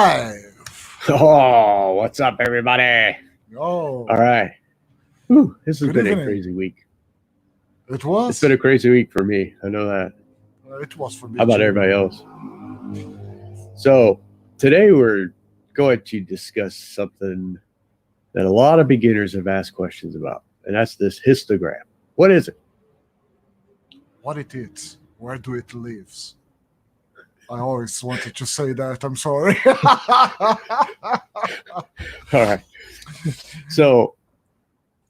live. Oh, what's up, everybody? Oh, All right. Whew, this has Good been evening. a crazy week. It was. It's been a crazy week for me. I know that. It was for me. How about too. everybody else? So today we're going to discuss something that a lot of beginners have asked questions about, and that's this histogram. What is it? What it is? Where do it lives? I always wanted to say that. I'm sorry. All right. So,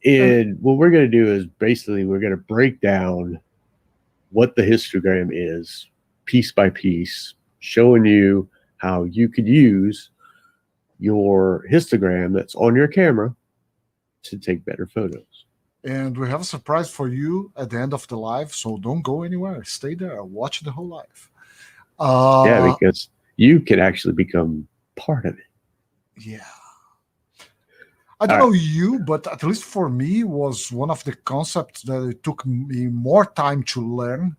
what we're going to do is basically we're going to break down what the histogram is piece by piece, showing you how you could use your histogram that's on your camera to take better photos. And we have a surprise for you at the end of the live, so don't go anywhere. Stay there. Watch the whole live. Yeah, because you can actually become part of it. Yeah. I don't know you, but at least for me, was one of the concepts that it took me more time to learn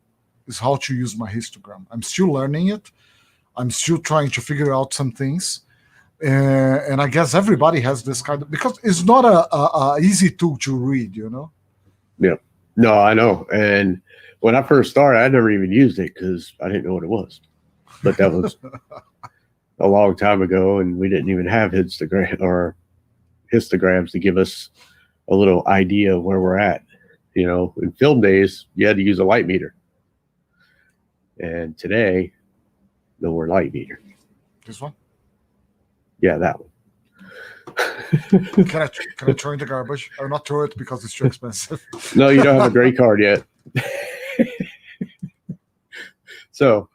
is how to use my histogram. I'm still learning it. I'm still trying to figure out some things. And I guess everybody has this kind of, because it's not a easy tool to read, you know? Yeah. No, I know. And when I first started, I never even used it because I didn't know what it was. But that was a long time ago, and we didn't even have histograms to give us a little idea of where we're at. You know, in film days, you had to use a light meter. And today, no more light meter. This one? Yeah, that one. Can I throw in the garbage? Or not throw it because it's too expensive? No, you don't have a gray card yet. So,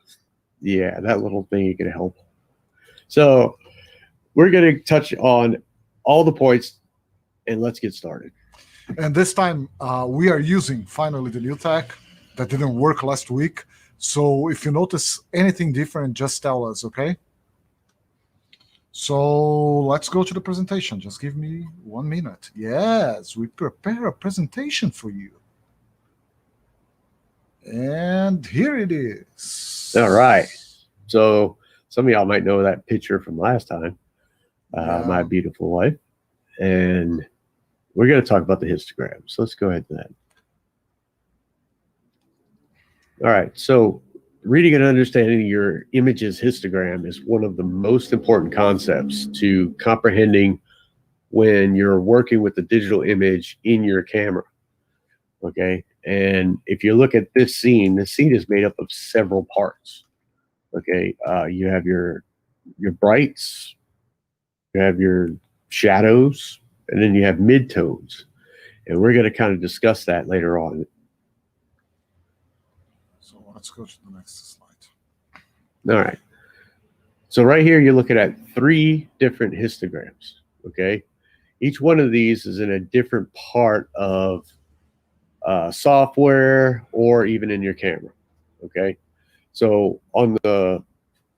yeah, that little thing can help. So, we're going to touch on all the points, and let's get started. And this time, we are using finally the new tech that didn't work last week. So if you notice anything different, just tell us, okay? So let's go to the presentation. Just give me 1 minute. Yes, we prepare a presentation for you. And here it is. All right. So some of y'all might know that picture from last time, my beautiful wife. And we're going to talk about the histogram. So let's go ahead to that. All right. So reading and understanding your image's histogram is one of the most important concepts to comprehending when you're working with the digital image in your camera. Okay. And if you look at this scene is made up of several parts. Okay. You have your brights, you have your shadows, and then you have midtones. And we're going to kind of discuss that later on. So let's go to the next slide. All right. So right here, you're looking at 3 different histograms. Okay. Each one of these is in a different part of software or even in your camera. Okay. So on the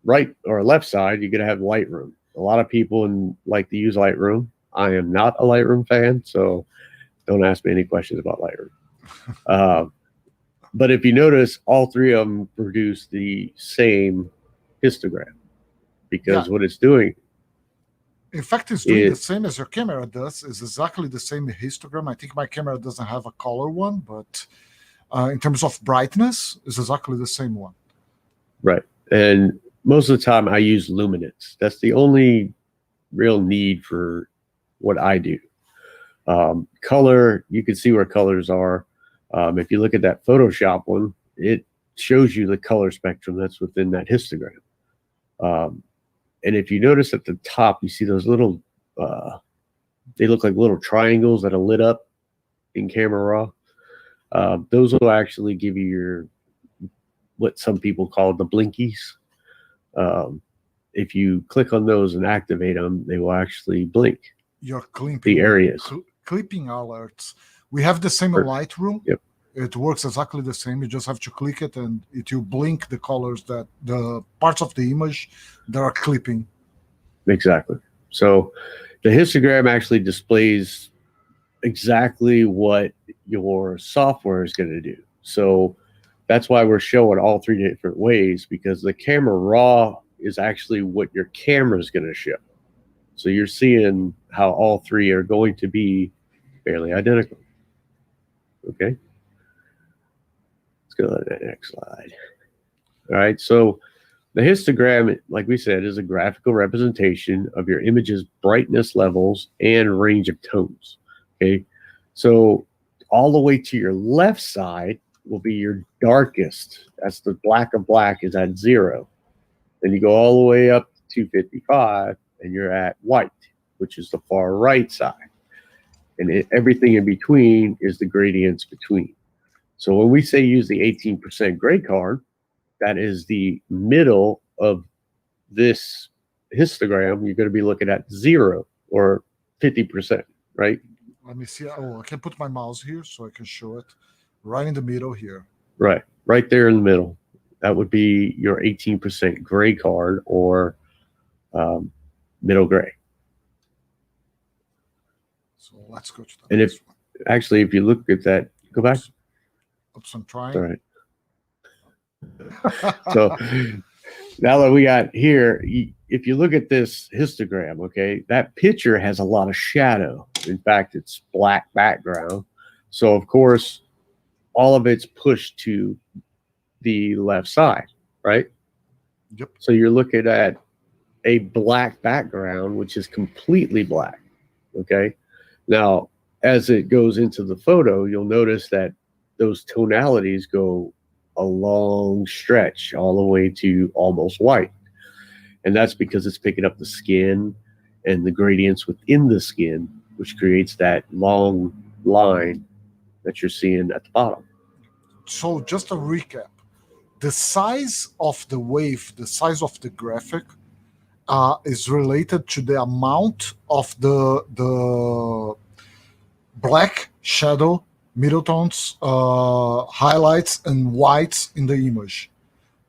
right or left side, you're going to have Lightroom. A lot of people like to use Lightroom. I am not a Lightroom fan, so don't ask me any questions about Lightroom. But if you notice, all 3 of them produce the same histogram because what it's doing. In fact, it's doing the same as your camera does. It's exactly the same histogram. I think my camera doesn't have a color one, but in terms of brightness, it's exactly the same one. Right. And most of the time I use luminance. That's the only real need for what I do. Color, you can see where colors are. If you look at that Photoshop one, it shows you the color spectrum that's within that histogram. And if you notice at the top, you see those little, they look like little triangles that are lit up in Camera Raw. Those will actually give you what some people call the blinkies. If you click on those and activate them, they will actually blink. Your clipping, the areas. Clipping alerts. We have the same in Lightroom. Yep. It works exactly the same. You just have to click it and it will blink the colors that the parts of the image that are clipping. Exactly. So the histogram actually displays exactly what your software is going to do. So that's why we're showing all 3 different ways, because the Camera Raw is actually what your camera is going to show. So you're seeing how all three are going to be fairly identical. Okay. Let's go to the next slide. All right. So the histogram, like we said, is a graphical representation of your image's brightness levels and range of tones. Okay. So all the way to your left side will be your darkest. That's the black of black is at 0. Then you go all the way up to 255 and you're at white, which is the far right side. And everything in between is the gradients between. So when we say use the 18% gray card, that is the middle of this histogram. You're going to be looking at 0 or 50%, right? Let me see. Oh, I can put my mouse here so I can show it right in the middle here. Right there in the middle. That would be your 18% gray card or middle gray. So let's go to the and next if one. Actually, if you look at that, go back. Oops, I'm trying. All right. So now that we got here, if you look at this histogram, okay, that picture has a lot of shadow. In fact, it's black background. So of course, all of it's pushed to the left side, right? Yep. So you're looking at a black background, which is completely black. Okay. Now, as it goes into the photo, you'll notice that those tonalities go a long stretch all the way to almost white. And that's because it's picking up the skin and the gradients within the skin, which creates that long line that you're seeing at the bottom. So just a recap. The size of the wave, the size of the graphic is related to the amount of the black shadow, middle tones, highlights, and whites in the image,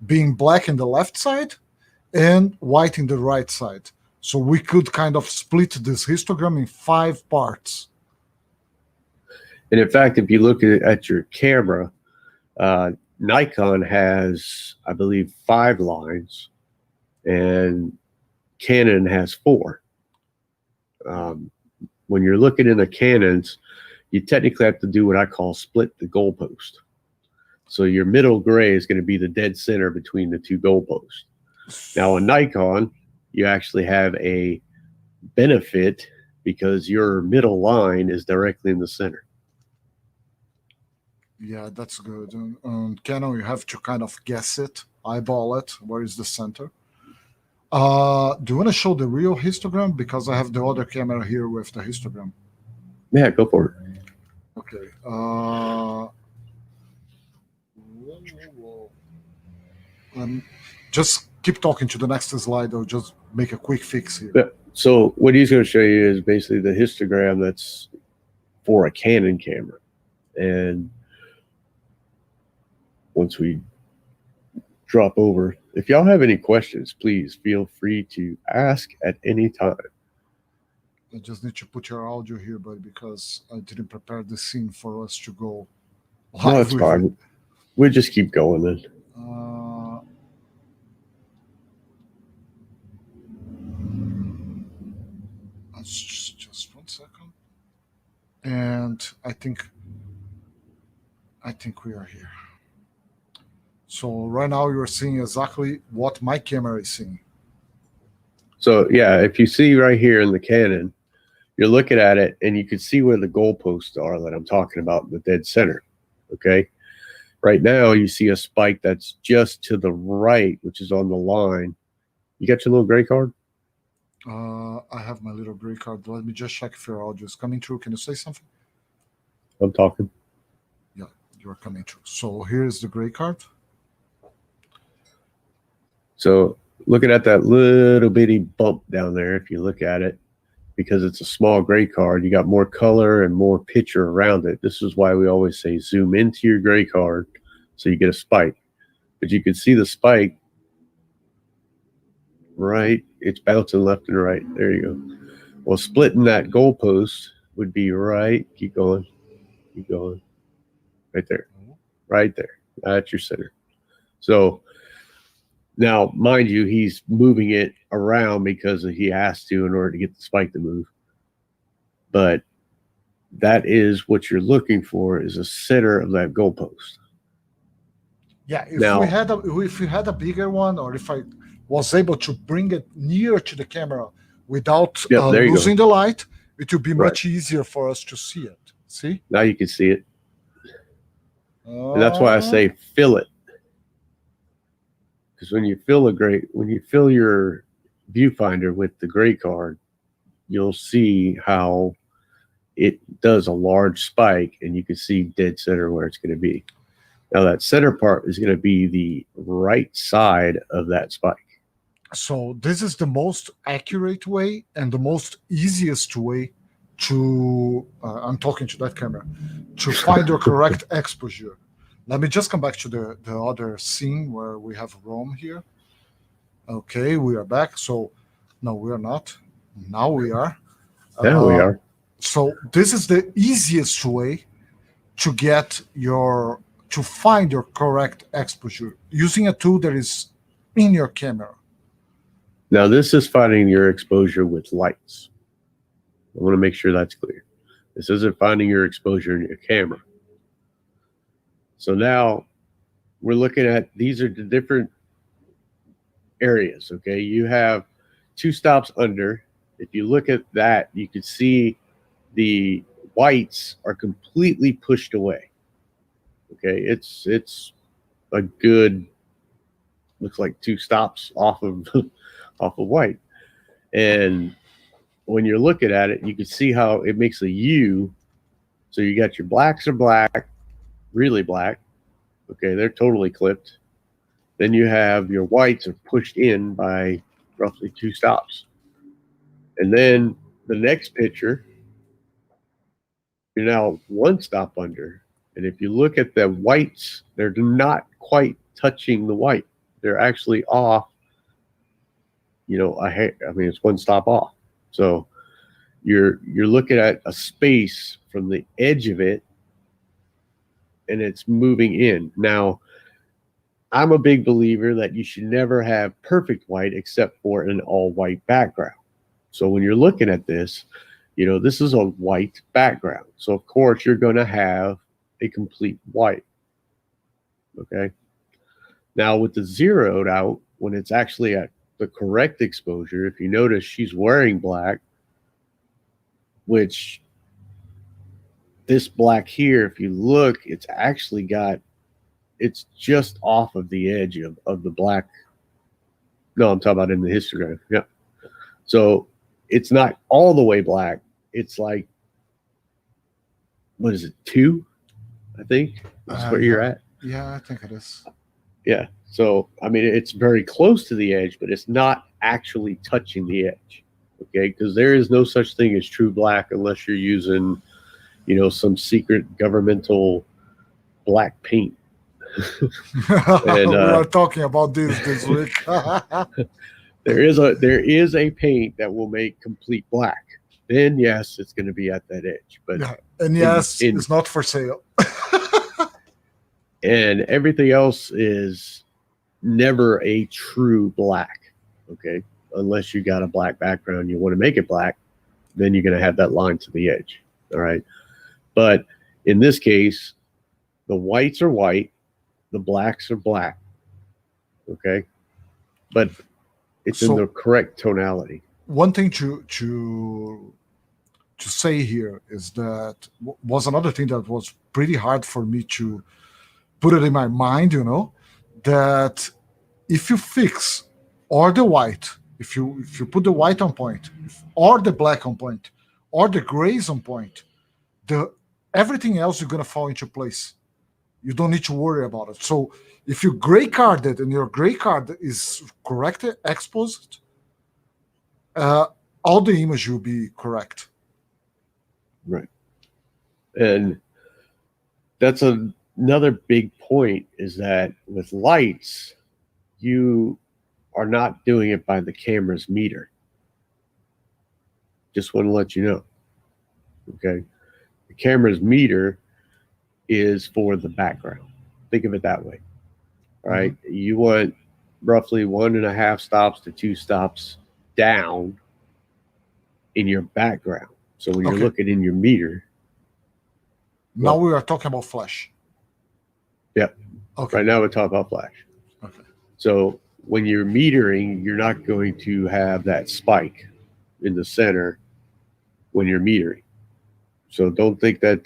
being black in the left side and white in the right side. So we could kind of split this histogram in 5 parts. And in fact, if you look at your camera, Nikon has, I believe, 5 lines, and Canon has 4. When you're looking in the Canons, you technically have to do what I call split the goalpost. So your middle gray is going to be the dead center between the 2 goalposts. Now on Nikon, you actually have a benefit because your middle line is directly in the center. Yeah, that's good. And Canon, you have to kind of guess it, eyeball it. Where is the center? Do you want to show the real histogram? Because I have the other camera here with the histogram. Yeah, go for it. Okay. Just keep talking to the next slide. I'll just make a quick fix here. Yeah. So what he's going to show you is basically the histogram that's for a Canon camera. And once we drop over, if y'all have any questions, please feel free to ask at any time. I just need to put your audio here, but because I didn't prepare the scene for us to go live. No, it's fine. We'll just keep going then. Just 1 second. And I think we are here. So right now you're seeing exactly what my camera is seeing. So yeah, if you see right here in the Canon, you're looking at it and you can see where the goalposts are that I'm talking about in the dead center. Okay. Right now you see a spike that's just to the right, which is on the line. You got your little gray card? I have my little gray card. Let me just check if your audio is coming through. Can you say something? I'm talking. Yeah, you're coming through. So here's the gray card. So looking at that little bitty bump down there, if you look at it, because it's a small gray card, you got more color and more picture around it. This is why we always say zoom into your gray card so you get a spike. But you can see the spike, right? It's bouncing left and right. There you go. Well, splitting that goalpost would be right. Keep going. Keep going. Right there. Right there. That's your center. So Now, mind you, he's moving it around because he has to in order to get the spike to move. But that is what you're looking for, is a center of that goalpost. Yeah, Now, if we had a bigger one, or if I was able to bring it near to the camera without yep, there you losing go. the light, it would be Right. much easier for us to see it. See? Now you can see it. And that's why I say fill it. Because when you fill your viewfinder with the gray card, you'll see how it does a large spike, and you can see dead center where it's going to be. Now that center part is going to be the right side of that spike. So this is the most accurate way and the most easiest way to, I'm talking to that camera, to find the correct exposure. Let me just come back to the other scene where we have Rome here. Okay, we are back. So, no, we are not. Now we are. Yeah, we are. So this is the easiest way to find your correct exposure using a tool that is in your camera. Now this is finding your exposure with lights. I want to make sure that's clear. This isn't finding your exposure in your camera. So now we're looking at, these are the different areas, okay? You have 2 stops under. If you look at that, you can see the whites are completely pushed away. Okay, it's a good, looks like 2 stops off of off of white. And when you're looking at it, you can see how it makes a U. So you got your blacks are black, really black. Okay, they're totally clipped. Then you have your whites are pushed in by roughly 2 stops. And then the next picture, you're now 1 stop under. And if you look at the whites, they're not quite touching the white. They're actually off, I mean, it's 1 stop off. So you're looking at a space from the edge of it, and it's moving in. Now, I'm a big believer that you should never have perfect white except for an all white background. So when you're looking at this, this is a white background. So of course you're going to have a complete white. Okay. Now with the zeroed out, when it's actually at the correct exposure, if you notice she's wearing black, which this black here, if you look, it's actually it's just off of the edge of the black. No, I'm talking about in the histogram. Yeah. So it's not all the way black. It's like, what is it, 2? I think that's where you're at. Yeah, I think it is. Yeah. So, I mean, it's very close to the edge, but it's not actually touching the edge. Okay. Because there is no such thing as true black unless you're using, some secret governmental black paint. And, we are talking about this week. There is a paint that will make complete black. Then yes, it's going to be at that edge. But yeah. And yes, it's not for sale. And everything else is never a true black. Okay, unless you got a black background, you want to make it black, then you're going to have that line to the edge. All right, but in this case, the whites are white, the blacks are black. Okay, but it's in the correct tonality. One thing to say here is that was another thing that was pretty hard for me to put it in my mind, that if you fix or the white, if you put the white on point, or the black on point, or the grays on point, everything else is going to fall into place. You don't need to worry about it. So if you gray card it and your gray card is correctly exposed, all the image will be correct. Right. And that's another big point, is that with lights, you are not doing it by the camera's meter. Just want to let you know. Okay. The camera's meter is for the background. Think of it that way. All right. Mm-hmm. You want roughly 1.5 stops to 2 stops down in your background. So when you're Okay. looking in your meter, Now Well- we are talking about flash. Yep. Okay. right now we're talking about flash. Okay. So when you're metering, you're not going to have that spike in the center when you're metering. So don't think that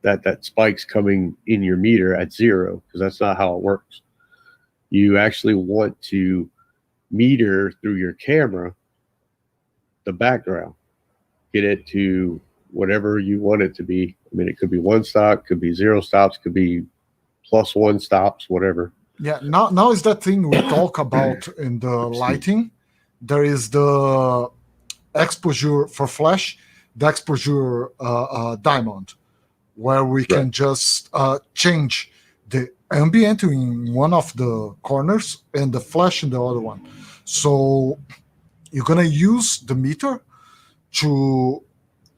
that spike's coming in your meter at 0, because that's not how it works. You actually want to meter through your camera the background, get it to whatever you want it to be. I mean, it could be 1 stop, could be 0 stops, could be +1 stops, whatever. Yeah. Now is that thing we talk about in the lighting. There is the exposure for flash, the exposure diamond, where we can just change the ambient in one of the corners and the flash in the other one. So you're gonna use the meter to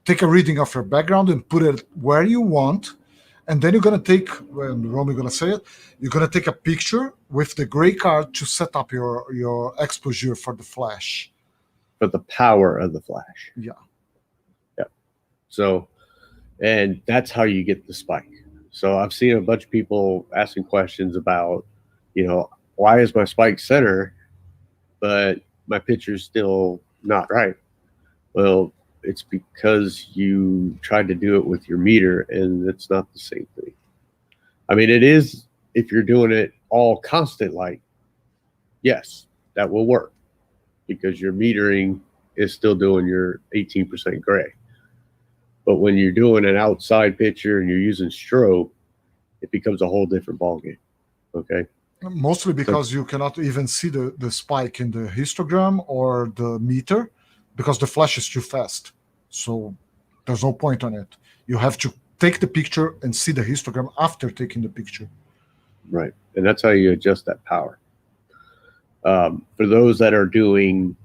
take a reading of your background and put it where you want. And then you're gonna take, when Romy gonna say it, you're gonna take a picture with the gray card to set up your exposure for the flash. But the power of the flash. Yeah. So, and that's how you get the spike. So I've seen a bunch of people asking questions about, why is my spike center, but my picture's still not right? Well, it's because you tried to do it with your meter, and it's not the same thing. I mean, it is if you're doing it all constant light. Yes, that will work because your metering is still doing your 18% gray. But when you're doing an outside picture and you're using strobe, it becomes a whole different ballgame. Okay. Mostly because you cannot even see the spike in the histogram or the meter because the flash is too fast. So there's no point on it. You have to take the picture and see the histogram after taking the picture. Right. And that's how you adjust that power. For those that are doing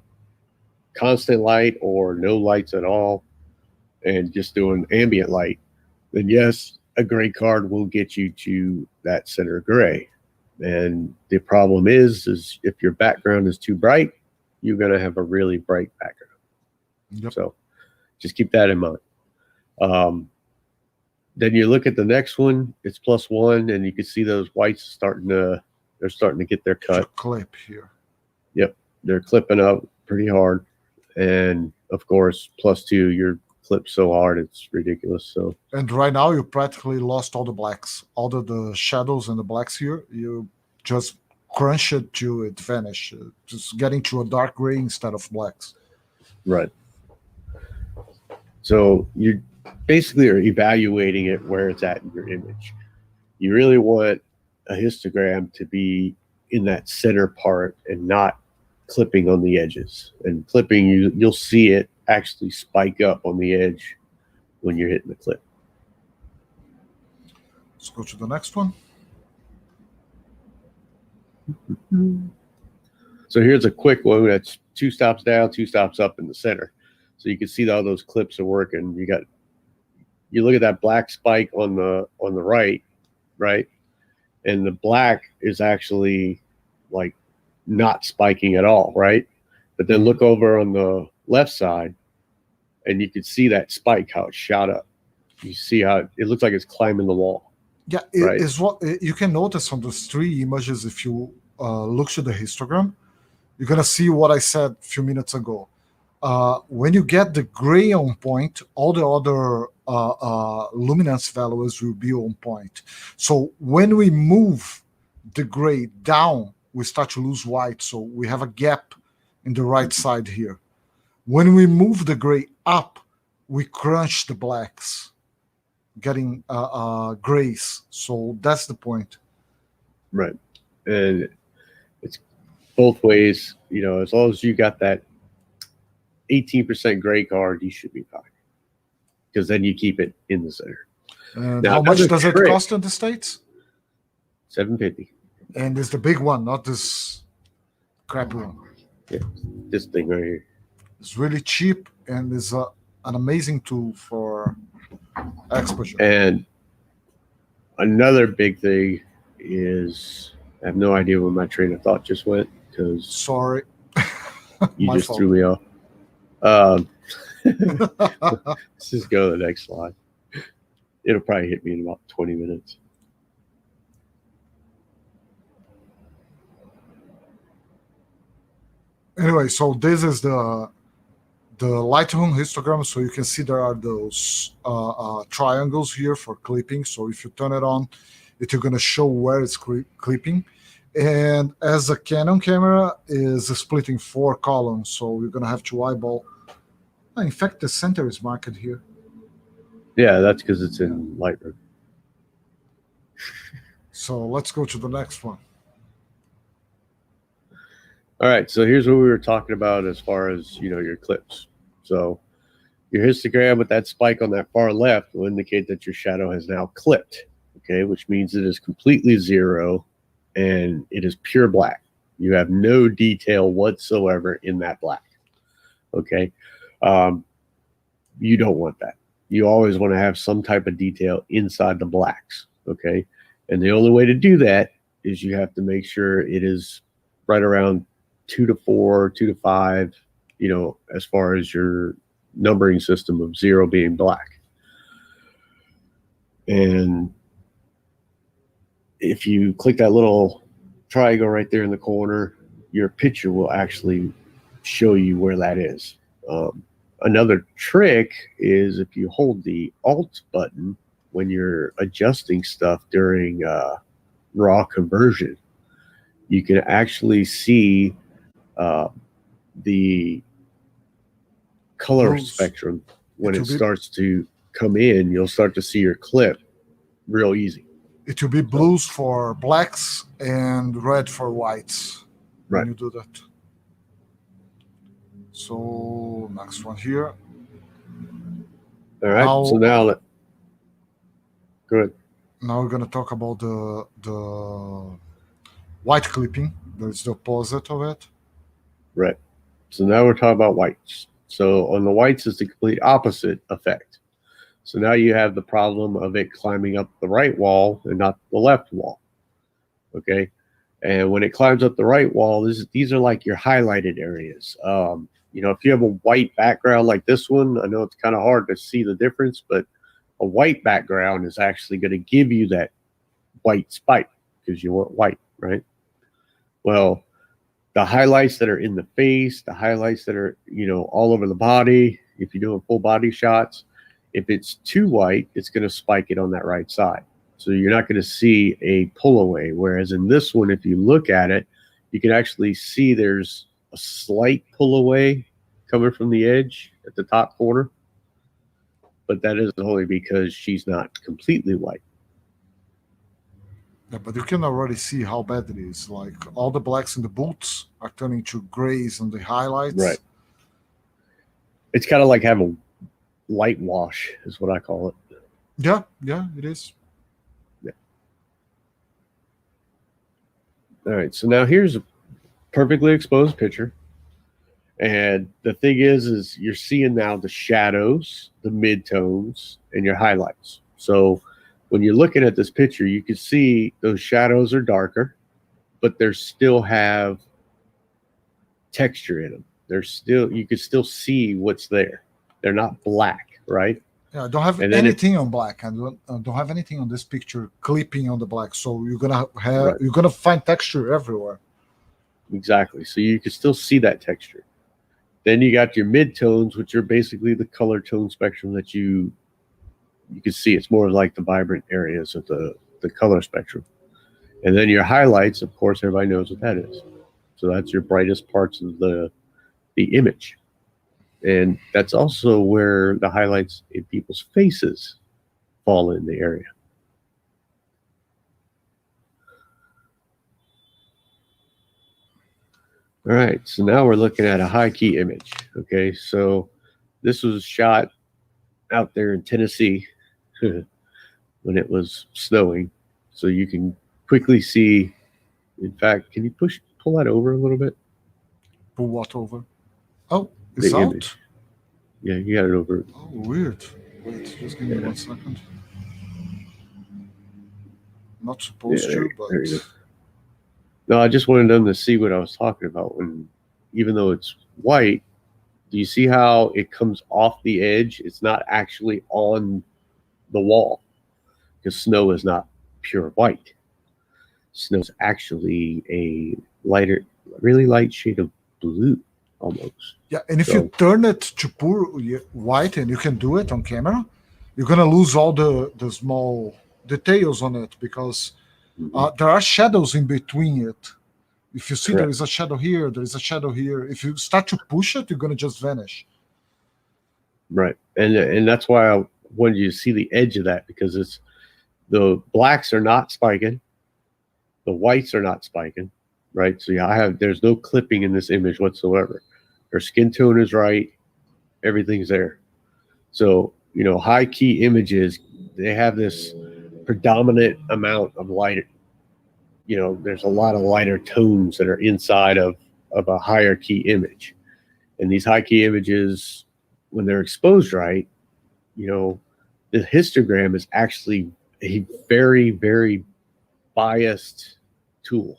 constant light or no lights at all and just doing ambient light, then yes, a gray card will get you to that center gray. And the problem is if your background is too bright, you're going to have a really bright background. Yep. So just keep that in mind. Then you look at the next one, it's +1, and you can see those whites starting to get their cut. Clip here. Yep, they're clipping up pretty hard. And of course, +2, you're clipped so hard it's ridiculous. So, and right now you practically lost all the blacks, all the shadows and the blacks here. You just crunch it till it vanish, just getting to a dark gray instead of blacks. Right. So you basically are evaluating it where it's at in your image. You really want a histogram to be in that center part and not clipping on the edges. And clipping, you'll see it actually spike up on the edge when you're hitting the clip. Let's go to the next one. So here's a quick one that's 2 stops down, 2 stops up in the center. So you can see all those clips are working. You look at that black spike on the right, and the black is actually like not spiking at all, right? But then look over on the left side, and you can see that spike, how it shot up. You see how it looks like it's climbing the wall. Yeah, it is what you can notice on those 3 images. If you look to the histogram, you're gonna see what I said a few minutes ago. When you get the gray on point, all the other luminance values will be on point. So when we move the gray down, we start to lose white. So we have a gap in the right side here. When we move the gray up, we crunch the blacks, getting grays. So that's the point. Right. And it's both ways, as long as you got that 18% gray card, you should be fine. Because then you keep it in the center. And now, how much does it cost in the States? $7.50. And it's the big one, not this crappy one. Yeah, this thing right here. It's really cheap and is an amazing tool for exposure. And another big thing is, I have no idea where my train of thought just went because Sorry. you My just fault. threw me off. Let's just go to the next slide. It'll probably hit me in about 20 minutes. Anyway, so this is the Lightroom histogram. So you can see there are those triangles here for clipping. So if you turn it on, it's going to show where it's clipping. And as a Canon camera is splitting 4 columns, so you're going to have to eyeball. In fact, the center is marked here. Yeah, that's because it's in Lightroom. So let's go to the next one. All right, so here's what we were talking about as far as, your clips. So your histogram with that spike on that far left will indicate that your shadow has now clipped, okay, which means it is completely zero and it is pure black. You have no detail whatsoever in that black, okay? You don't want that. You always want to have some type of detail inside the blacks, okay? And the only way to do that is you have to make sure it is right around 2 to 4, 2 to 5, as far as your numbering system of 0 being black. And if you click that little triangle right there in the corner, your picture will actually show you where that is. Another trick is if you hold the Alt button when you're adjusting stuff during raw conversion, you can actually see the color spectrum. When it starts to come in, you'll start to see your clip real easy. It will be blues for blacks and red for whites when you do that. So next one here. All right. So now go ahead. Now we're gonna talk about the white clipping. There's the opposite of it. Right. So now we're talking about whites. So on the whites is the complete opposite effect. So now you have the problem of it climbing up the right wall and not the left wall. Okay. And when it climbs up the right wall, these are like your highlighted areas. If you have a white background like this one, I know it's kind of hard to see the difference, but a white background is actually going to give you that white spike because you want white, right? Well, the highlights that are in the face, the highlights that are, all over the body, if you're doing full body shots, if it's too white, it's going to spike it on that right side. So you're not going to see a pull away. Whereas in this one, if you look at it, you can actually see there's a slight pull away coming from the edge at the top corner. But that is only because she's not completely white. Yeah, but you can already see how bad it is. Like all the blacks in the boots are turning to grays on the highlights. Right. It's kind of like having light wash is what I call it. Yeah, it is. Yeah. All right, so now here's a perfectly exposed picture. And the thing is you're seeing now the shadows, the midtones, and your highlights. So when you're looking at this picture, you can see those shadows are darker, but they still have texture in them. You can still see what's there. They're not black, right? Yeah, I don't have anything on black. I don't have anything on this picture clipping on the black. So you're gonna find texture everywhere. Exactly. So you can still see that texture. Then you got your midtones, which are basically the color tone spectrum that you can see. It's more like the vibrant areas of the color spectrum. And then your highlights, of course, everybody knows what that is. So that's your brightest parts of the image. And that's also where the highlights in people's faces fall in the area. All right, so now we're looking at a high key image. Okay, so this was shot out there in Tennessee when it was snowing. So you can quickly see, in fact, can you pull that over a little bit? Pull what over? Oh, it's out? Image. Yeah, you got it over. Oh, weird. Wait, just give me 1 second. Not supposed to, but... There you go. No, I just wanted them to see what I was talking about. When, even though it's white, do you see how it comes off the edge? It's not actually on the wall because snow is not pure white. Snow is actually a lighter, really light shade of blue almost. Yeah, and if you turn it to pure white, and you can do it on camera, you're gonna lose all the small details on it because there are shadows in between it. If you see there is a shadow here, there is a shadow here. If you start to push it, you're gonna just vanish. Right, and that's why I wanted you to see the edge of that, because it's the blacks are not spiking, the whites are not spiking, right? So yeah, there's no clipping in this image whatsoever. Her skin tone is right, everything's there. So high key images, they have this predominant amount of light. There's a lot of lighter tones that are inside of a higher key image, and these high key images, when they're exposed right, the histogram is actually a very, very biased tool,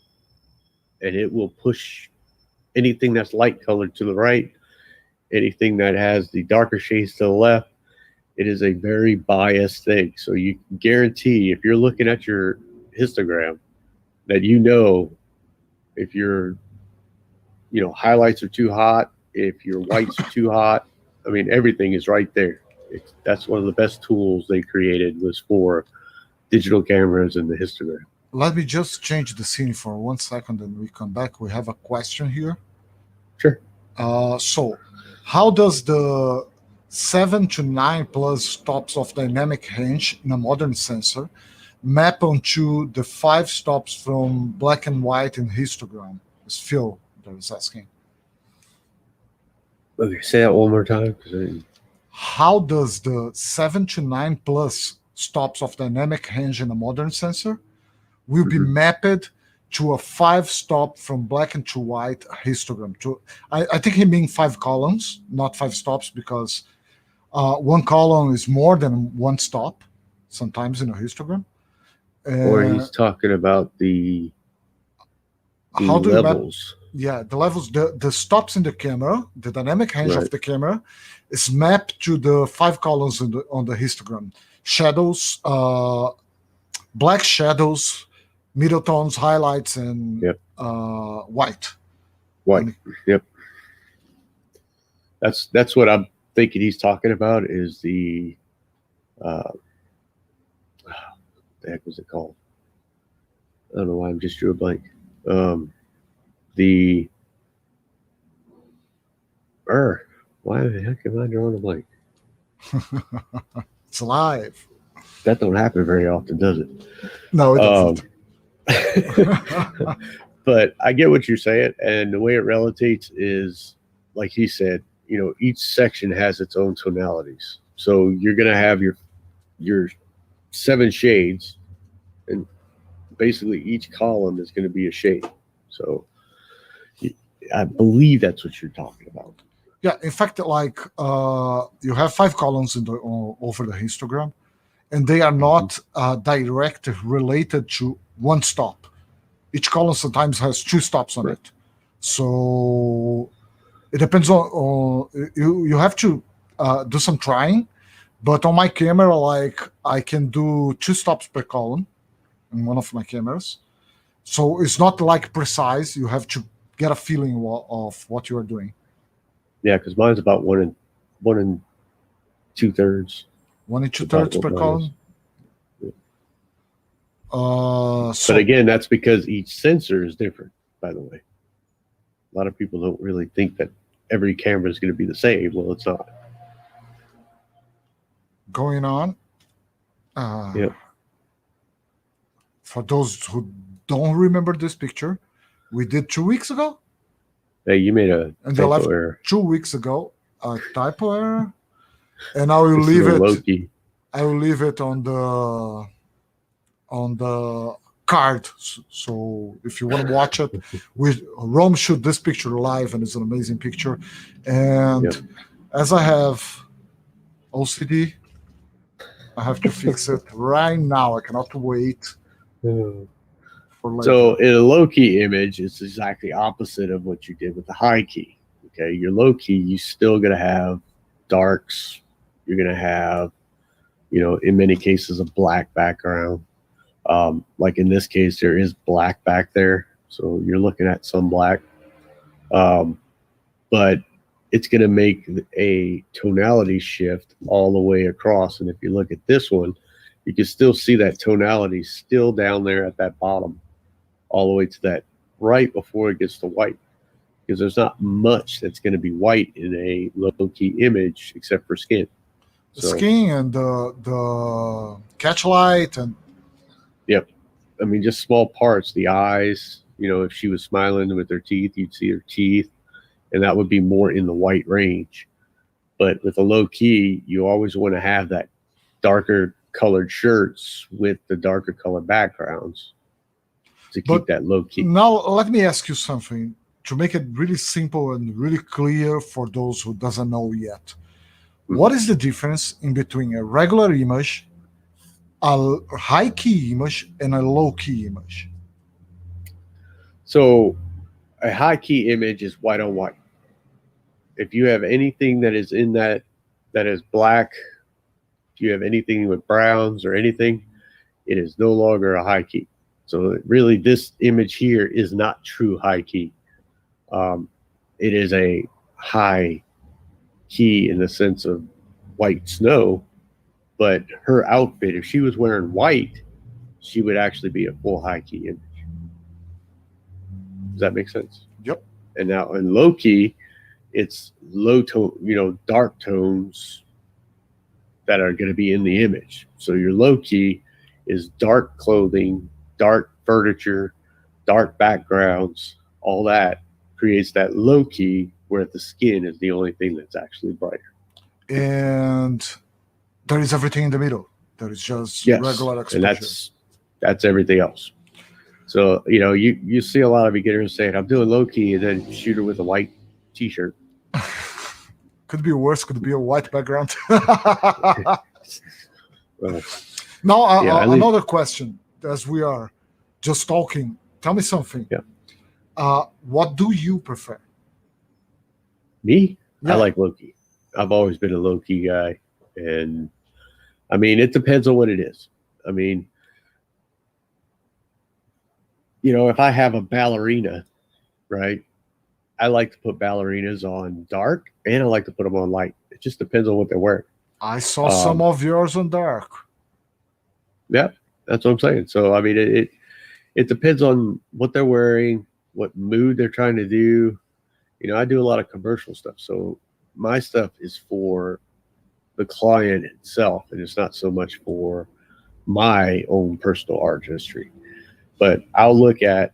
and it will push anything that's light colored to the right, anything that has the darker shades to the left. It is a very biased thing. So you guarantee, if you're looking at your histogram, that if your highlights are too hot, if your whites are too hot, I mean, everything is right there. That's one of the best tools they created, was for digital cameras and the histogram. Let me just change the scene for 1 second and we come back. We have a question here. Sure. So how does the 7 to 9 plus stops of dynamic range in a modern sensor map onto the 5 stops from black and white in histogram? It's Phil that is asking. Okay, say that one more time. How does the 7 to 9 plus stops of dynamic range in a modern sensor will be mapped to a 5 stop from black and to white histogram? I think he means 5 columns, not 5 stops, because one column is more than 1 stop sometimes in a histogram. Or he's talking about the how do levels. The levels, the stops in the camera, the dynamic range of the camera is mapped to the 5 columns on the histogram. Shadows, black shadows, middle tones, highlights, and white. White. Yep. That's what I'm thinking he's talking about, is the what the heck was it called? I don't know why I'm just drew a blank. Why the heck am I drawing a blank? It's live. That don't happen very often, does it? No, it doesn't. But I get what you're saying, and the way it relates is, like he said, each section has its own tonalities. So you're gonna have your 7 shades, and basically each column is going to be a shade. So I believe that's what you're talking about. Yeah, in fact, like you have 5 columns over the histogram, and they are not directly related to 1 stop. Each column sometimes has 2 stops on it. So it depends on you have to do some trying. But on my camera, like, I can do 2 stops per column in one of my cameras. So it's not like precise. You have to get a feeling of what you are doing. Yeah, because mine's about 1 and 2/3. 1 and 2/3 per column. Yeah. So, but again, that's because each sensor is different, by the way. A lot of people don't really think that every camera is going to be the same. Well, it's not. Going on. For those who don't remember this picture, we did 2 weeks ago. Hey, you made a typo error. 2 weeks ago, a typo error, and I will leave it. Loki. I will leave it on the card. So if you want to watch it, Rome shoot this picture live, and it's an amazing picture. And as I have OCD, I have to fix it right now. I cannot wait for for later. So in a low key image, it's exactly opposite of what you did with the high key. Okay, your low key, you still gonna have darks. You're gonna have, in many cases, a black background. Like in this case, there is black back there, so you're looking at some black. But it's gonna make a tonality shift all the way across. And if you look at this one, you can still see that tonality still down there at that bottom, all the way to that right before it gets to white. Because there's not much that's going to be white in a low-key image except for skin. The skin and the catch light and yep. I mean, just small parts. The eyes. If she was smiling with her teeth, you'd see her teeth, and that would be more in the white range. But with a low key, you always want to have that darker colored shirts with the darker colored backgrounds to keep that low key. Now, let me ask you something. To make it really simple and really clear for those who doesn't know yet, what is the difference in between a regular image, a high key image, and a low key image? So a high key image is white on white. If you have anything that is in that is black, if you have anything with browns or anything, it is no longer a high key. So really this image here is not true high key. It is a high key in the sense of white snow, but her outfit, if she was wearing white, she would actually be a full high key image. Does that make sense? Yep. And now in low key, it's low tone, dark tones that are going to be in the image. So your low key is dark clothing, dark furniture, dark backgrounds, all that creates that low key where the skin is the only thing that's actually brighter. And there is everything in the middle. There is just regular exposure. And that's everything else. So, you see a lot of beginners saying, I'm doing low key, and then shoot her with a white t-shirt. Could be worse, could be a white background. Well, now, another question, as we are just talking. Tell me something. Yeah. What do you prefer? Me? Yeah. I like low-key. I've always been a low-key guy. And, I mean, it depends on what it is. I mean, if I have a ballerina, right, I like to put ballerinas on dark, and I like to put them on light. It just depends on what they're wearing. I saw some of yours on dark. Yeah, that's what I'm saying. So, I mean, it depends on what they're wearing, what mood they're trying to do. I do a lot of commercial stuff. So my stuff is for the client itself, and it's not so much for my own personal art history. But I'll look at,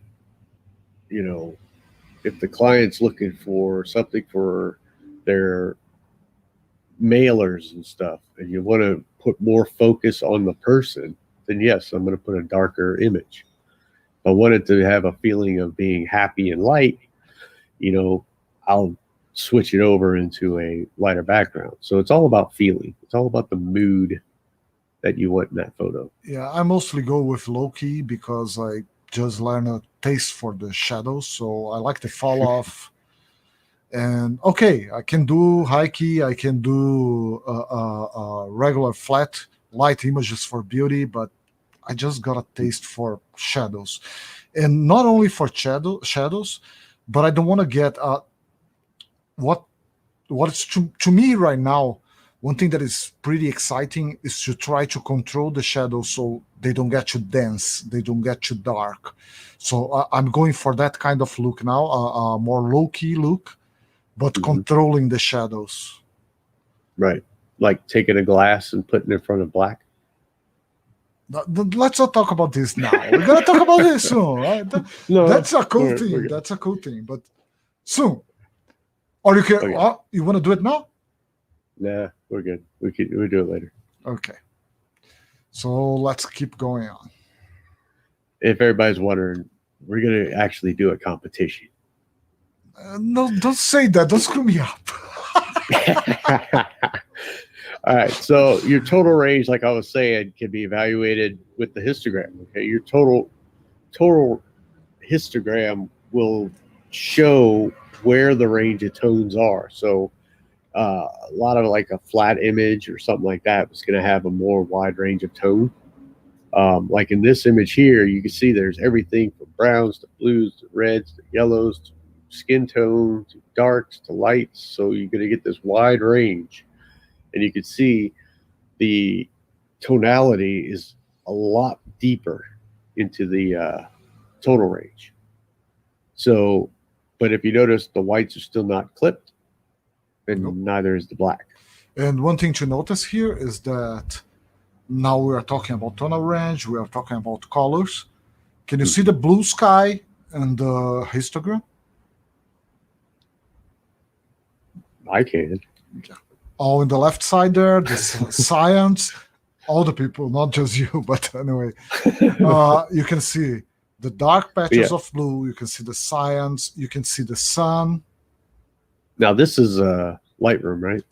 if the client's looking for something for their mailers and stuff, and you want to put more focus on the person, then yes, I'm going to put a darker image. If I wanted to have a feeling of being happy and light, I'll switch it over into a lighter background. So it's all about feeling. It's all about the mood that you want in that photo. Yeah, I mostly go with low key because I just learned a taste for the shadows. So I like the fall off. And okay, I can do high key. I can do regular flat light images for beauty, but I just got a taste for shadows. And not only for shadows, but I don't want to get what's to me right now. One thing that is pretty exciting is to try to control the shadows so they don't get too dense, they don't get too dark. So I'm going for that kind of look now, a more low-key look, but controlling the shadows. Right. Like taking a glass and putting it in front of black. Let's not talk about this now. We're going to talk about this soon. Right? That's a cool thing. That's a cool thing. But soon. Or you can. Okay. You want to do it now? Nah, we're good. We'll do it later. Okay. So let's keep going on. If everybody's wondering, we're going to actually do a competition. No, don't say that. Don't screw me up. All right. So your total range, like I was saying, can be evaluated with the histogram. Okay. Your total total histogram will show where the range of tones are. So a lot of like a flat image or something like that is going to have a more wide range of tone. Like in this image here, you can see there's everything from browns to blues to reds to yellows to skin tone to darks to lights. So you're going to get this wide range, and you can see the tonality is a lot deeper into the total range. So, but if you notice, the whites are still not clipped, and Nope. neither is the black. And one thing to notice here is that now we are talking about tonal range, we are talking about colors. Can you see the blue sky and the histogram? I can. All in the left side there, the science, all the people, not just you, but anyway, you can see the dark patches of blue, you can see the science, you can see the sun. Now this is Lightroom, right?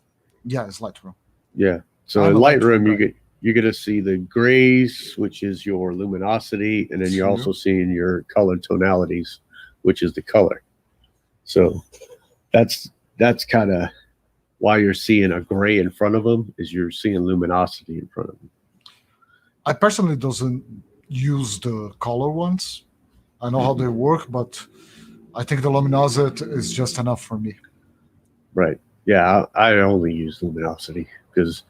Yeah, it's Lightroom. Yeah. So in Lightroom, you're going to see the grays, which is your luminosity, and then you're also seeing your color tonalities, which is the color. So that's kind of why you're seeing a gray in front of them, is you're seeing luminosity in front of them. I personally doesn't use the color ones. I know how they work, but I think the luminosity is just enough for me. Right. Yeah, I only use luminosity because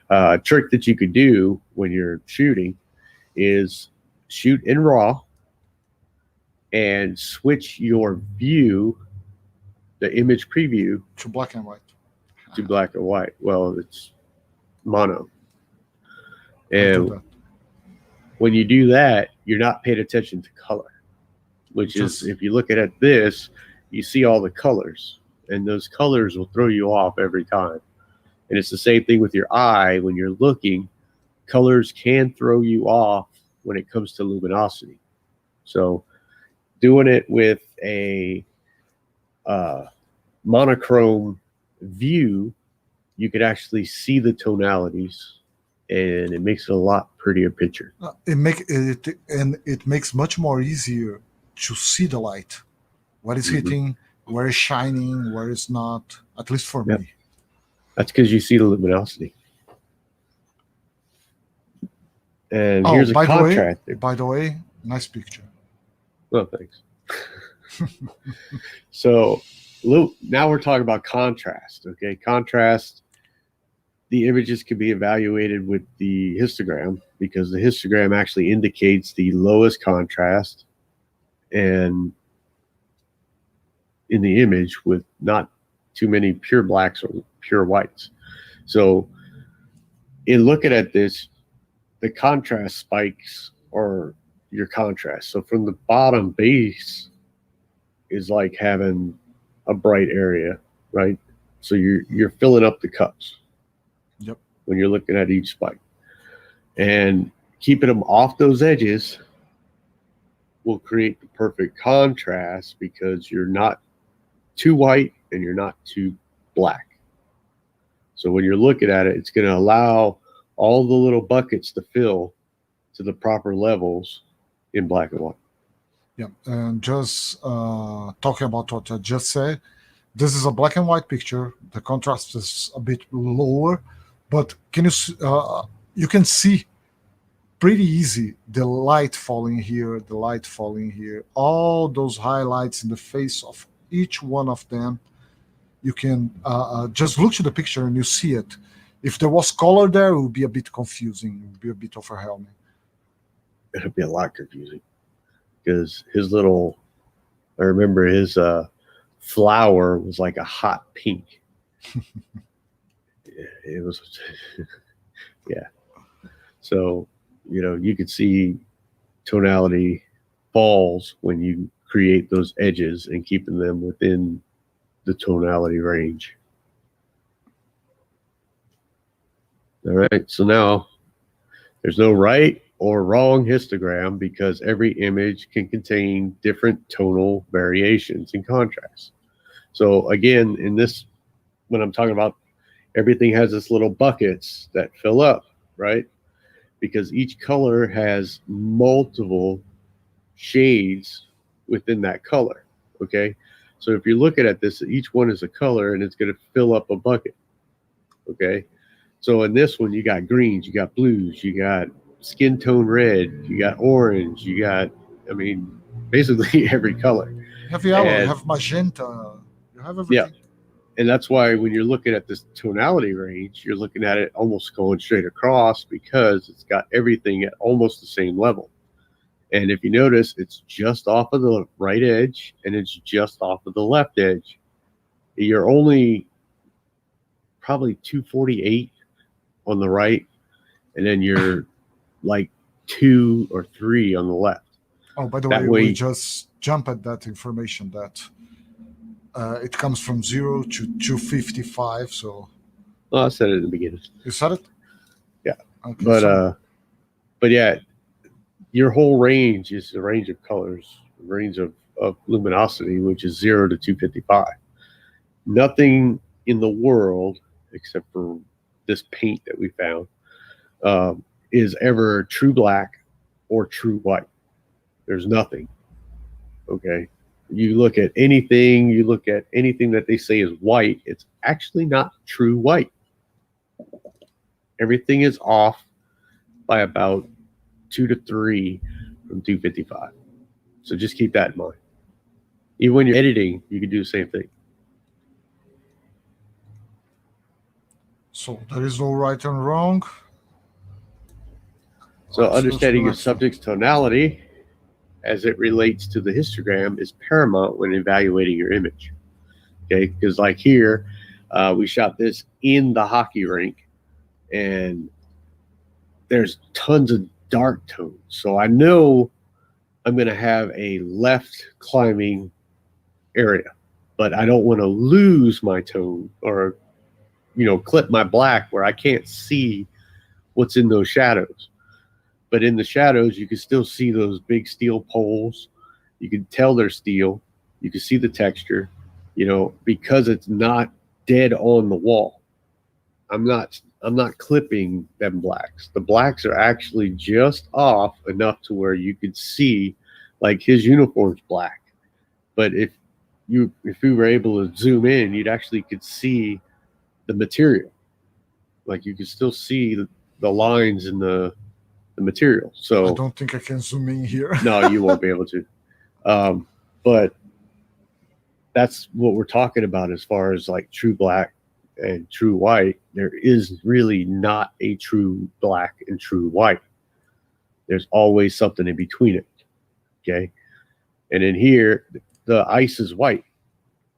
a trick that you could do when you're shooting is shoot in RAW and switch your view, the image preview, to black and white. To black and white. Well, it's mono. And when you do that, you're not paying attention to color, which is, if you look at this, you see all the colors, and those colors will throw you off every time. And it's the same thing with your eye. When you're looking, colors can throw you off when it comes to luminosity. So doing it with a monochrome view, you could actually see the tonalities, and it makes it a lot prettier picture. It makes much more easier to see the light, what is hitting, where is shining, where is not, at least for me. That's because you see the luminosity. And here's a contrast. By the way, nice picture. Oh, thanks. So now we're talking about contrast. Okay, contrast. The images can be evaluated with the histogram, because the histogram actually indicates the lowest contrast and in the image with not too many pure blacks or pure whites. So in looking at this, the contrast spikes are your contrast. So from the bottom base is like having a bright area, right? So you're filling up the cups. Yep. When you're looking at each spike, and keeping them off those edges will create the perfect contrast, because you're not too white and you're not too black. So when you're looking at it, it's going to allow all the little buckets to fill to the proper levels in black and white. Yeah, and just talking about what I just said, this is a black and white picture. The contrast is a bit lower, but you can see pretty easy the light falling here, the light falling here, all those highlights in the face of each one of them. You can just look to the picture and you see it. If there was color there, it would be a bit confusing. It would be a bit overwhelming. It would be a lot confusing, because I remember his flower was like a hot pink. It was, yeah. So, you could see tonality falls when you create those edges and keeping them within the tonality range. All right, so now there's no right or wrong histogram, because every image can contain different tonal variations and contrast. So again, in this, when I'm talking about everything has this little buckets that fill up, right? Because each color has multiple shades within that color. Okay, so if you're looking at this, each one is a color, and it's going to fill up a bucket. Okay, so in this one, you got greens, you got blues, you got skin tone red, you got orange, you got, I mean, basically every color. You have yellow, you And have magenta, you have yeah, everything. and that's why when you're looking at this tonality range, you're looking at it almost going straight across, because it's got everything at almost the same level. And if you notice, it's just off of the right edge and it's just off of the left edge. You're only probably 248 on the right, and then you're like 2 or 3 on the left. Oh, by the That way, way- we just jump at that information that it comes from 0 to 255. So Well, I said it in the beginning. you said it? Yeah. Okay. But yeah, your whole range is the range of colors, range of luminosity, which is 0 to 255. Nothing in the world, except for this paint that we found, is ever true black or true white. There's nothing. Okay. You look at anything that they say is white, it's actually not true white. Everything is off by about 2 to 3 from 255. So just keep that in mind. Even when you're editing, you can do the same thing. So there is no right and wrong. So Let's understanding your relax. subject's tonality as it relates to the histogram is paramount when evaluating your image. Okay, because like here, we shot this in the hockey rink, and there's tons of dark tones. So I know I'm going to have a left climbing area, but I don't want to lose my tone or, clip my black where I can't see what's in those shadows. But in the shadows, you can still see those big steel poles. You can tell they're steel. You can see the texture, because it's not dead on the wall. I'm not clipping them blacks. The blacks are actually just off enough to where you could see, like, his uniform's black. But if we were able to zoom in, you'd actually could see the material. Like, you could still see the lines in the material. So I don't think I can zoom in here. no, you won't be able to. But that's what we're talking about as far as like true black and true white. There is really not a true black and true white. There's always something in between it. Okay. And in here, the ice is white,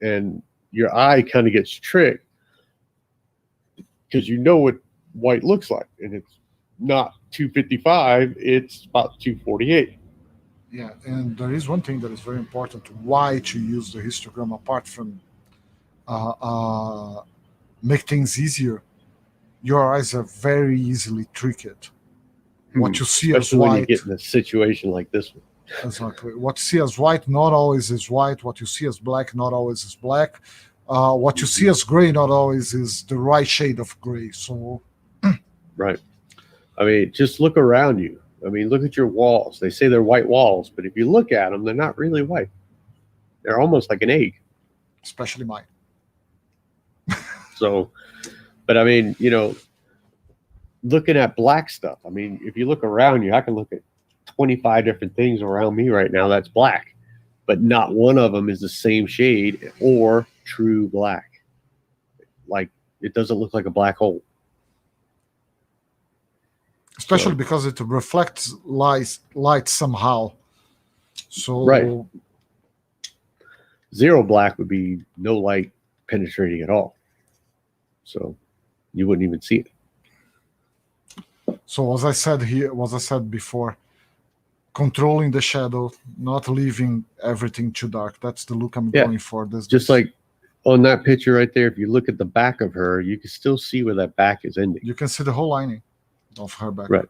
and your eye kind of gets tricked because you know what white looks like, and it's not 255, it's about 248. Yeah, and there is one thing that is very important: why to use the histogram apart from make things easier. Your eyes are very easily tricked. What you see as Especially when you white, get in a situation like this one. exactly. What you see as white not always is white. What you see as black not always is black. What you see as gray not always is the right shade of gray. So Right. I mean, just look around you. I mean, look at your walls. They say they're white walls, but if you look at them, they're not really white. They're almost like an egg. especially mine. So, but I mean, looking at black stuff. I mean, if you look around you, I can look at 25 different things around me right now that's black, but not one of them is the same shade or true black. Like, it doesn't look like a black hole. Especially So- because it reflects light somehow. So Right. Zero black would be no light penetrating at all. So you wouldn't even see it. So as I said before, controlling the shadow, not leaving everything too dark. That's the look I'm Yeah. going for. Just like on that picture right there, if you look at the back of her, you can still see where that back is ending. you can see the whole lining of her back. Right.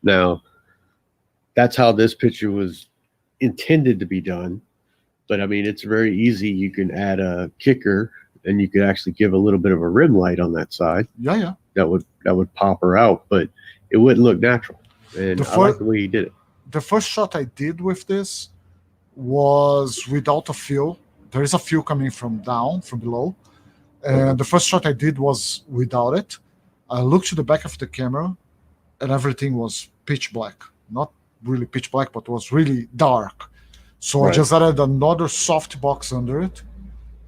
Now, that's how this picture was intended to be done. But I mean, it's very easy. You can add a kicker, and you could actually give a little bit of a rim light on that side. Yeah. That would pop her out, but it wouldn't look natural. And The I like fir- the way he did it. the first shot I did with this was without a fill. There is a fill coming from below. And the first shot I did was without it. I looked to the back of the camera and everything was pitch black. Not really pitch black, but was really dark. So I Right. just added another soft box under it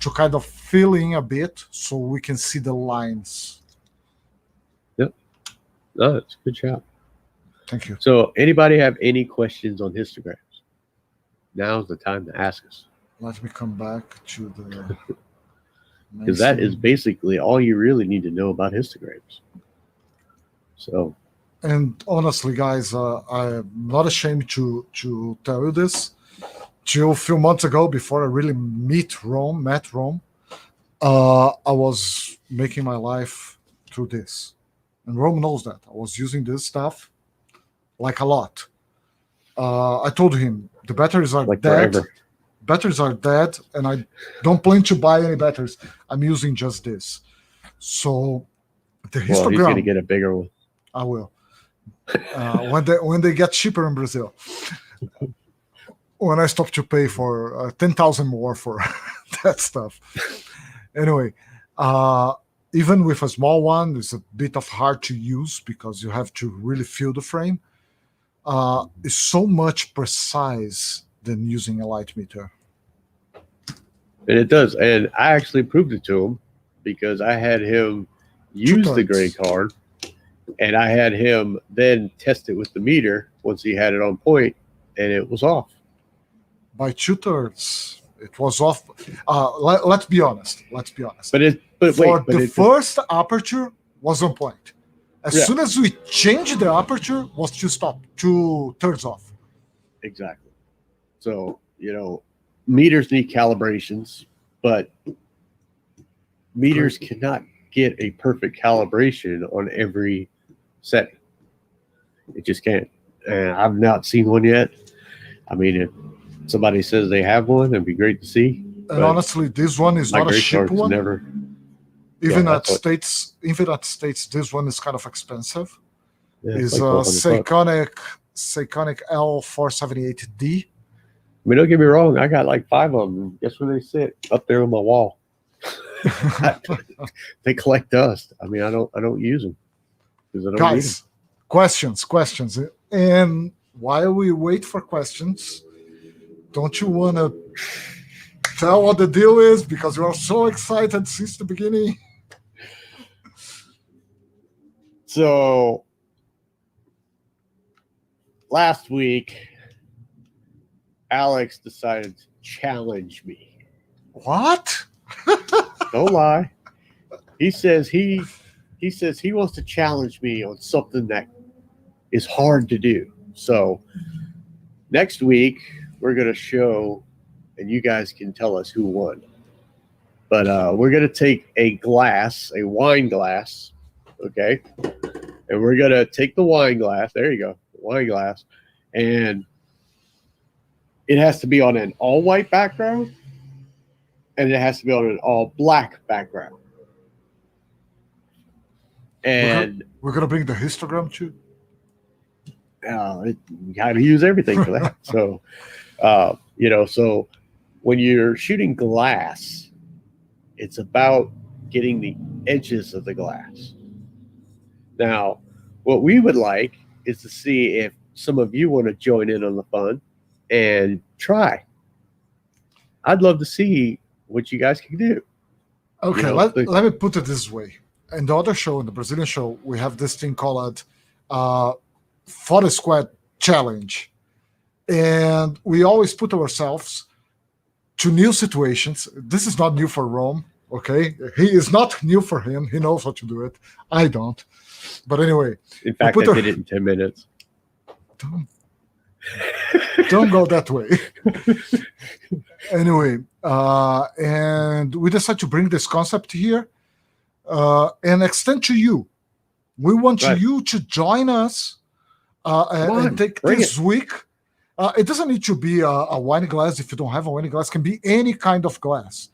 to kind of fill in a bit so we can see the lines. No, that's a good job. Thank you. So, anybody have any questions on histograms? Now's the time to ask us, Let me come back to the because that is basically all you really need to know about histograms. So, and honestly, guys, I'm not ashamed to tell you this. Till a few months ago, before I really met Rome, I was making my life through this, and Rome knows that I was using this stuff like a lot. I told him the batteries are like dead. forever. Batteries are dead, and I don't plan to buy any batteries. I'm using just this. So the Well, he's going to histogram, get a bigger one. I will. When they get cheaper in Brazil. When I stop to pay for 10,000 more for that stuff. Anyway, even with a small one, it's a bit of hard to use because you have to really feel the frame. It's so much precise than using a light meter. And it does. And I actually proved it to him because I had him use the gray card and I had him then test it with the meter once he had it on point, and it was off. By 2/3, it was off. Let's be honest. But the first aperture was on point. As soon as we changed the aperture, was 2/3 off. Exactly. So, meters need calibrations, but meters cannot get a perfect calibration on every setting. It just can't. And I've not seen one yet. I mean, if somebody says they have one, it'd be great to see. And honestly, this one is not a cheap one. Even at States, this one is kind of expensive. It's like a Seikonic L478D. I mean, don't get me wrong. I got like 5 of them. Guess where they sit? Up there on my wall. They collect dust. I mean, I don't use them because I don't need them. Questions. And while we wait for questions, don't you want to tell what the deal is? Because we are so excited since the beginning. So last week, Alex decided to challenge me. What? Don't lie. He says he wants to challenge me on something that is hard to do. So next week we're going to show, and you guys can tell us who won. But we're going to take a wine glass, okay? And we're going to take the wine glass. There you go, wine glass. And it has to be on an all-white background, and it has to be on an all-black background. And we're going to bring the histogram too. You got to use everything for that. So, so when you're shooting glass, it's about getting the edges of the glass. Now, what we would like is to see if some of you want to join in on the fun and try. I'd love to see what you guys can do. Okay, let me put it this way. In the other show, in the Brazilian show, we have this thing called Photo Squad Challenge. And we always put ourselves to new situations. This is not new for Rome, okay? He is not new for him. He knows how to do it. I don't. But anyway. In fact, I did it in 10 minutes. Don't go that way. Anyway, and we decided to bring this concept here and extend to you. We want you to join us and take this week. It doesn't need to be a wine glass. If you don't have a wine glass, it can be any kind of glass.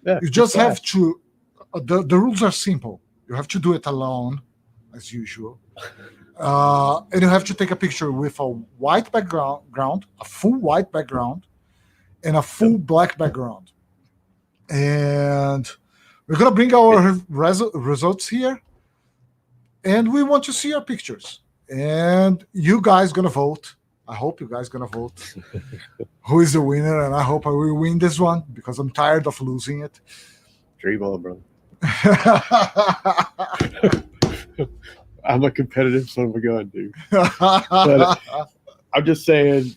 Yeah, you just have to, the rules are simple. You have to do it alone, as usual. And you have to take a picture with a white background, a full white background, and a full black background. And we're gonna bring our results here, and we want to see your pictures. And you guys gonna vote. I hope you guys gonna vote who is the winner, and I hope I will win this one because I'm tired of losing it. Dream on, bro. I'm a competitive son of a gun, dude. But I'm just saying,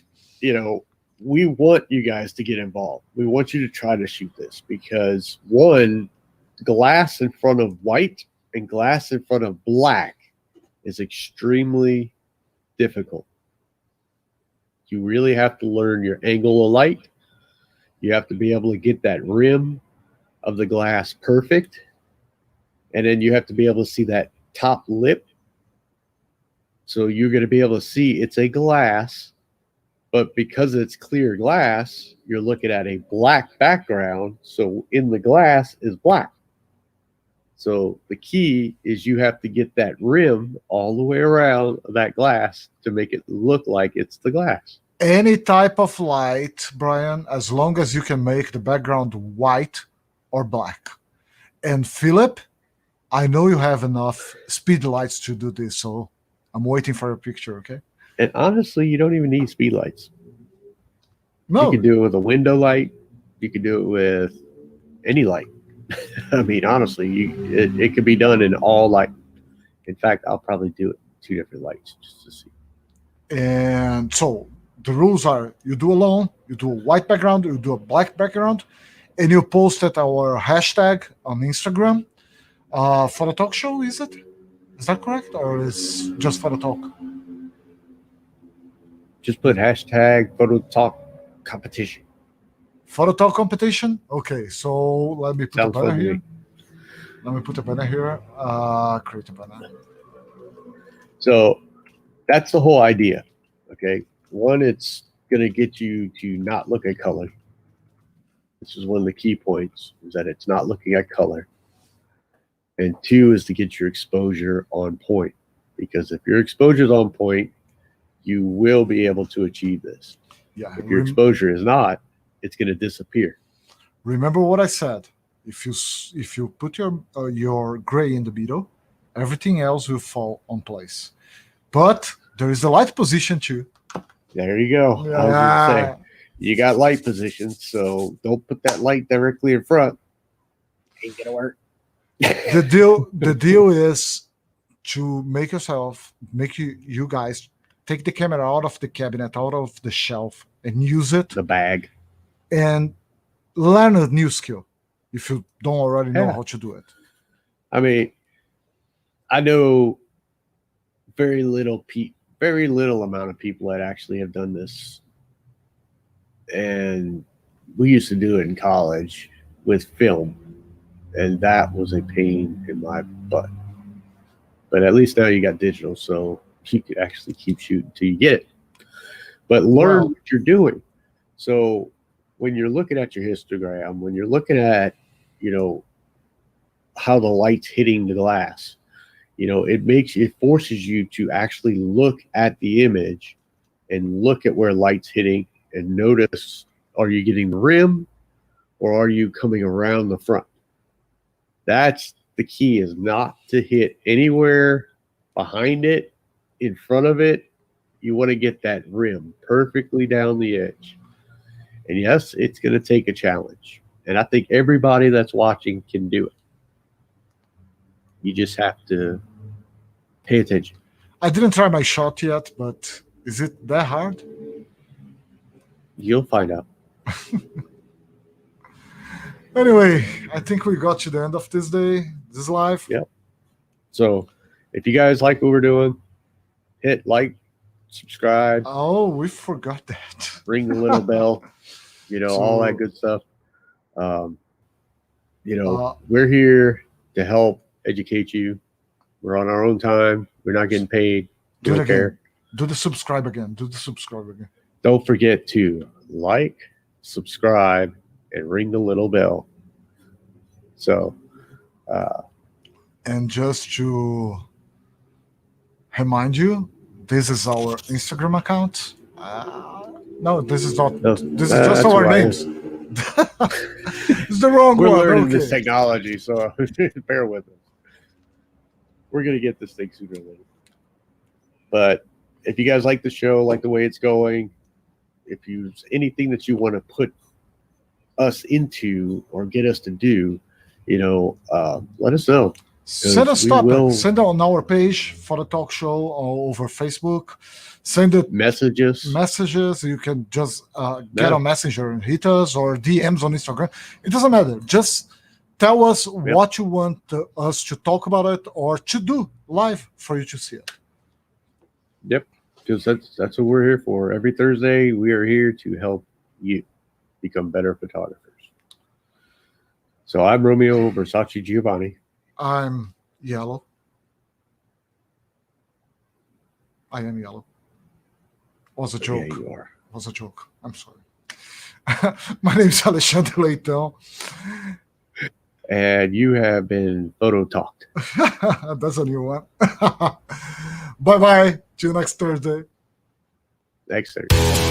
we want you guys to get involved. We want you to try to shoot this because one, glass in front of white and glass in front of black is extremely difficult. You really have to learn your angle of light. You have to be able to get that rim of the glass perfect. And then you have to be able to see that top lip. So you're going to be able to see it's a glass, but because it's clear glass, you're looking at a black background. So in the glass is black. So the key is you have to get that rim all the way around that glass to make it look like it's the glass. Any type of light, Brian, as long as you can make the background white or black. And Philip, I know you have enough speed lights to do this, so I'm waiting for your picture, okay? And honestly, you don't even need speed lights. No. You can do it with a window light. You can do it with any light. I mean, honestly, it could be done in all light. In fact, I'll probably do it 2 different lights just to see. And so the rules are you do alone, you do a white background, you do a black background, and you post at our hashtag on Instagram. For the talk show, is it? Is that correct? Or is just for the talk? Just put hashtag photo talk competition. Photo talk competition? Okay, so let me put Sounds a banner fun to here. me. Let me put a banner here. Create a banner. So that's the whole idea. Okay. One, it's going to get you to not look at color. This is one of the key points, is that it's not looking at color. And 2 is to get your exposure on point. Because if your exposure is on point, you will be able to achieve this. Yeah. If your exposure is not, it's going to disappear. Remember what I said. If you put your gray in the middle, everything else will fall on place. But there is a light position too. There you go. Yeah. I was going to say, you got light positions, so don't put that light directly in front. Ain't going to work. The deal is to make you guys take the camera out of the cabinet, out of the shelf, and use it. The bag. And learn a new skill if you don't already know how to do it. I mean, I know very little amount of people that actually have done this. And we used to do it in college with film. And that was a pain in my butt. But at least now you got digital, so you can actually keep shooting till you get it. But learn what you're doing. So when you're looking at your histogram, when you're looking at, how the light's hitting the glass, it forces you to actually look at the image and look at where light's hitting and notice, are you getting the rim or are you coming around the front? That's the key, is not to hit anywhere behind it, in front of it. You want to get that rim perfectly down the edge. And yes, it's going to take a challenge. And I think everybody that's watching can do it. You just have to pay attention. I didn't try my shot yet, but is it that hard? You'll find out. Anyway, I think we got to the end of this live. Yep. So if you guys like what we're doing, hit like, subscribe. Oh, we forgot that. Ring the little bell. All that good stuff. We're here to help educate you. We're on our own time. We're not getting paid. Do it again. Care. Do the subscribe again. Don't forget to like, subscribe, and ring the little bell. So, and just to remind you, this is our Instagram account. No, this is not. No, This is just that's our who I am. names. It's the wrong We're one. learning Okay. this technology, so bear with us. We're gonna get this thing sooner or later. But if you guys like the show, like the way it's going, if there's anything that you want to put us into or get us to do, let us know. Send us we topics. will- Send on our page for the talk show or over Facebook. Send it Messages. You can just get on Messenger and hit us, or DMs on Instagram. It doesn't matter. Just tell us what you want us to talk about it or to do live for you to see it. Yep, because that's what we're here for. Every Thursday, we are here to help you become better photographers. So I'm Romeo Versace Giovanni. I'm yellow. I am yellow. Was a joke. Yeah, you are. Was a joke. I'm sorry. My name is Alexandre Leitão. And you have been photo talked. That's a new one. Bye-bye. See you next Thursday. Next Thursday.